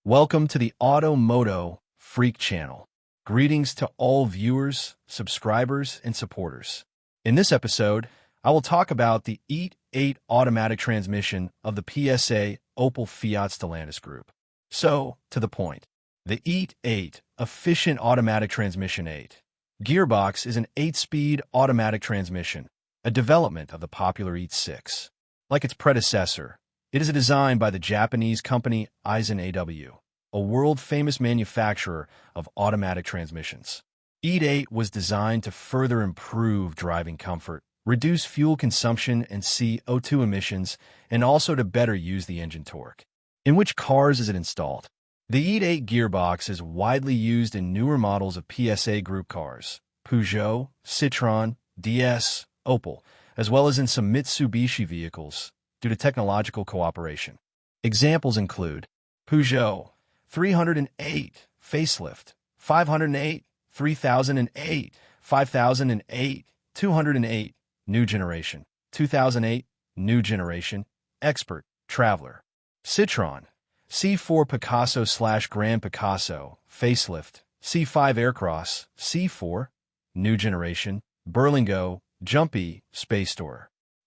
Welcome to the MOTO Freak Channel. Greetings to all viewers, subscribers, and supporters. In this episode, I will talk about the EAT8 automatic transmission of the PSA OPEL FIAT Stellantis group. So, to the point. The EAT8 Efficient Automatic Transmission 8 gearbox is an 8-speed automatic transmission, a development of the popular EAT6. Like its predecessor, it is designed by the Japanese company Aisin AW, a world-famous manufacturer of automatic transmissions. EAT8 was designed to further improve driving comfort, reduce fuel consumption and CO2 emissions, and also to better use the engine torque. In which cars is it installed? The EAT8 gearbox is widely used in newer models of PSA group cars, PEUGEOT, CITROEN, DS, OPEL, as well as in some Mitsubishi vehicles, due to technological cooperation. Examples include PEUGEOT 308 facelift, 508, 3008, 5008, 208 new generation, 2008 new generation, Expert, Traveler. Citroën C4 Picasso/Grand Picasso facelift, C5 Aircross, C4 new generation, Berlingo, Jumpy, Space Tourer.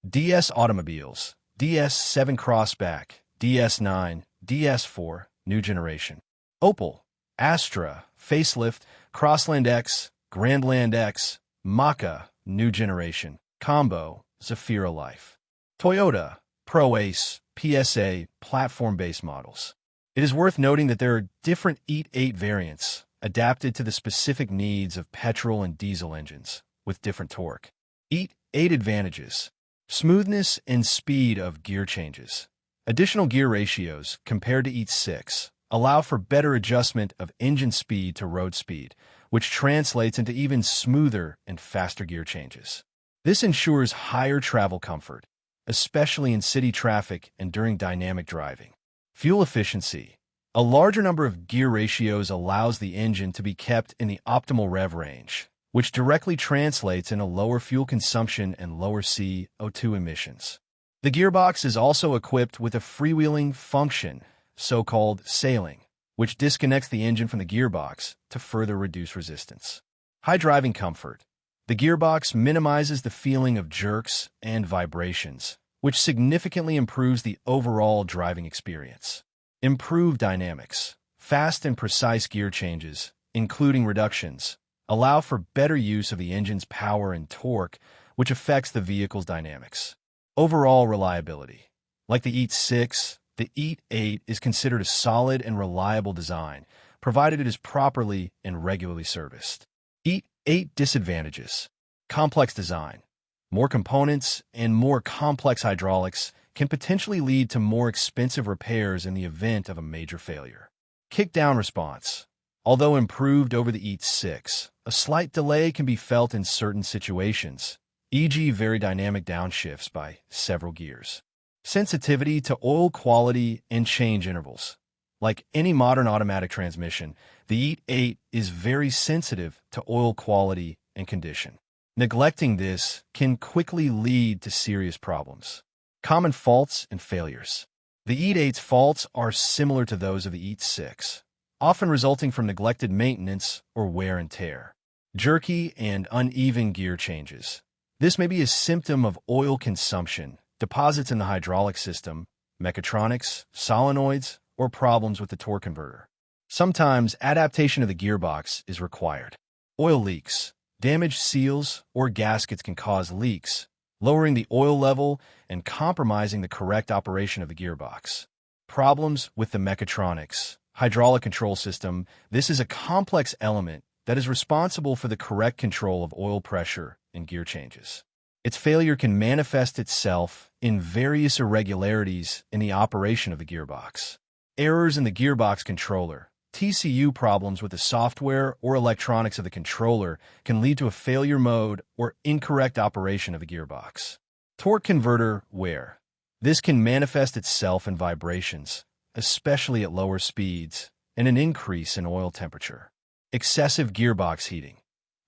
DS Automobiles DS7 Crossback, DS9, DS4, new generation. Opel, Astra, facelift, Crossland X, Grandland X, Maka, new generation. Combo, Zafira Life. Toyota, Pro Ace, PSA, platform-based models. It is worth noting that there are different EAT8 variants, adapted to the specific needs of petrol and diesel engines, with different torque. EAT8 advantages. Smoothness and speed of gear changes. Additional gear ratios, compared to EAT6, allow for better adjustment of engine speed to road speed, which translates into even smoother and faster gear changes. This ensures higher travel comfort, especially in city traffic and during dynamic driving. Fuel efficiency. A larger number of gear ratios allows the engine to be kept in the optimal rev range, which directly translates into lower fuel consumption and lower CO2 emissions. The gearbox is also equipped with a freewheeling function, so-called sailing, which disconnects the engine from the gearbox to further reduce resistance. High driving comfort. The gearbox minimizes the feeling of jerks and vibrations, which significantly improves the overall driving experience. Improved dynamics. Fast and precise gear changes, including reductions, allow for better use of the engine's power and torque, which affects the vehicle's dynamics. Overall reliability. Like the EAT6, the EAT8 is considered a solid and reliable design, provided it is properly and regularly serviced. EAT8 disadvantages. Complex design. More components and more complex hydraulics can potentially lead to more expensive repairs in the event of a major failure. Kickdown response. Although improved over the EAT6, a slight delay can be felt in certain situations, e.g. very dynamic downshifts by several gears. Sensitivity to oil quality and change intervals. Like any modern automatic transmission, the EAT8 is very sensitive to oil quality and condition. Neglecting this can quickly lead to serious problems. Common faults and failures. The EAT8's faults are similar to those of the EAT6, often resulting from neglected maintenance or wear and tear. Jerky and uneven gear changes. This may be a symptom of oil consumption, deposits in the hydraulic system, mechatronics, solenoids, or problems with the torque converter. Sometimes adaptation of the gearbox is required. Oil leaks. Damaged seals or gaskets can cause leaks, lowering the oil level and compromising the correct operation of the gearbox. Problems with the mechatronics. Hydraulic control system. This is a complex element that is responsible for the correct control of oil pressure and gear changes. Its failure can manifest itself in various irregularities in the operation of the gearbox. Errors in the gearbox controller. TCU problems with the software or electronics of the controller can lead to a failure mode or incorrect operation of the gearbox. Torque converter wear. This can manifest itself in vibrations, especially at lower speeds, and an increase in oil temperature. Excessive gearbox heating.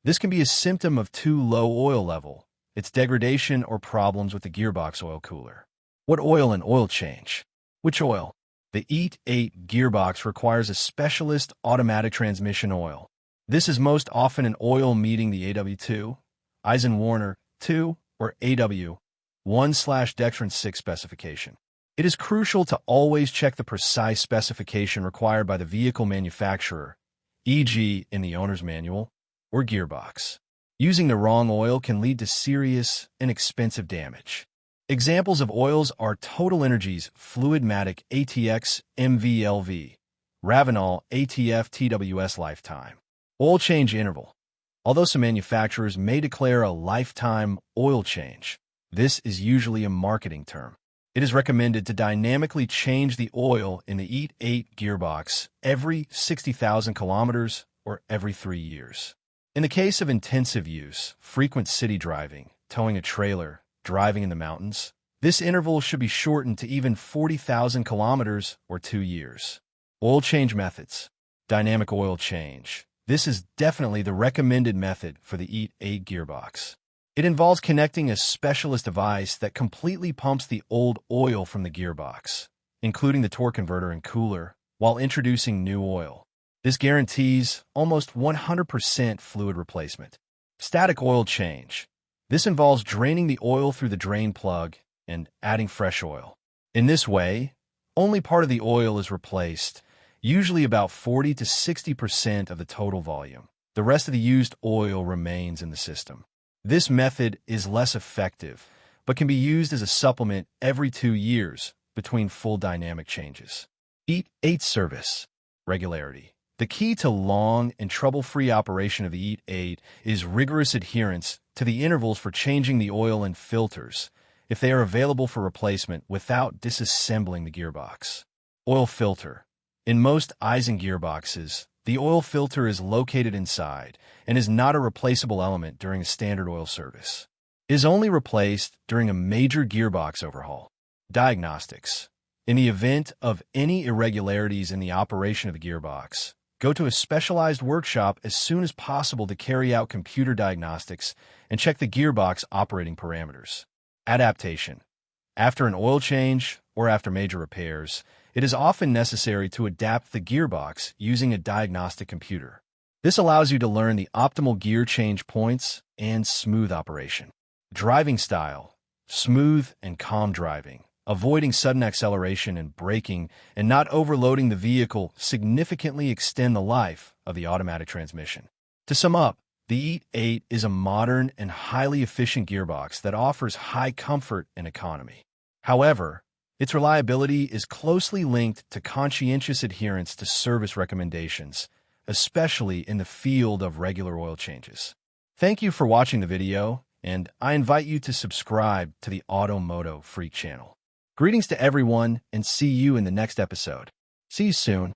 This can be a symptom of too low oil level, its degradation or problems with the gearbox oil cooler. What oil and oil change? Which oil? The EAT8 gearbox requires a specialist automatic transmission oil. This is most often an oil meeting the AW2, Eisenwarner 2, or AW1/Dextran 6 specification. It is crucial to always check the precise specification required by the vehicle manufacturer, e.g. in the owner's manual or gearbox. Using the wrong oil can lead to serious and expensive damage. Examples of oils are Total Energies Fluidmatic ATX MVLV, Ravenol ATF TWS Lifetime. Oil change interval. Although some manufacturers may declare a lifetime oil change, this is usually a marketing term. It is recommended to dynamically change the oil in the EAT8 gearbox every 60,000 kilometers or every 3 years. In the case of intensive use, frequent city driving, towing a trailer, driving in the mountains, this interval should be shortened to even 40,000 kilometers or 2 years. Oil change methods. Dynamic oil change. This is definitely the recommended method for the EAT8 gearbox. It involves connecting a specialist device that completely pumps the old oil from the gearbox, including the torque converter and cooler, while introducing new oil. This guarantees almost 100% fluid replacement. Static oil change. This involves draining the oil through the drain plug and adding fresh oil. In this way, only part of the oil is replaced, usually about 40 to 60% of the total volume. The rest of the used oil remains in the system. This method is less effective, but can be used as a supplement every 2 years between full dynamic changes. EAT8 service. Regularity. The key to long and trouble-free operation of the EAT8 is rigorous adherence to the intervals for changing the oil and filters if they are available for replacement without disassembling the gearbox. Oil filter. In most Eisen gearboxes, the oil filter is located inside and is not a replaceable element during a standard oil service. It is only replaced during a major gearbox overhaul. Diagnostics. In the event of any irregularities in the operation of the gearbox, go to a specialized workshop as soon as possible to carry out computer diagnostics and check the gearbox operating parameters. Adaptation. After an oil change or after major repairs, it is often necessary to adapt the gearbox using a diagnostic computer. This allows you to learn the optimal gear change points and smooth operation. Driving style. Smooth and calm driving. Avoiding sudden acceleration and braking and not overloading the vehicle significantly extend the life of the automatic transmission. To sum up, the EAT8 is a modern and highly efficient gearbox that offers high comfort and economy. However, its reliability is closely linked to conscientious adherence to service recommendations, especially in the field of regular oil changes. Thank you for watching the video, and I invite you to subscribe to the Automotive Freak channel. Greetings to everyone, and see you in the next episode. See you soon.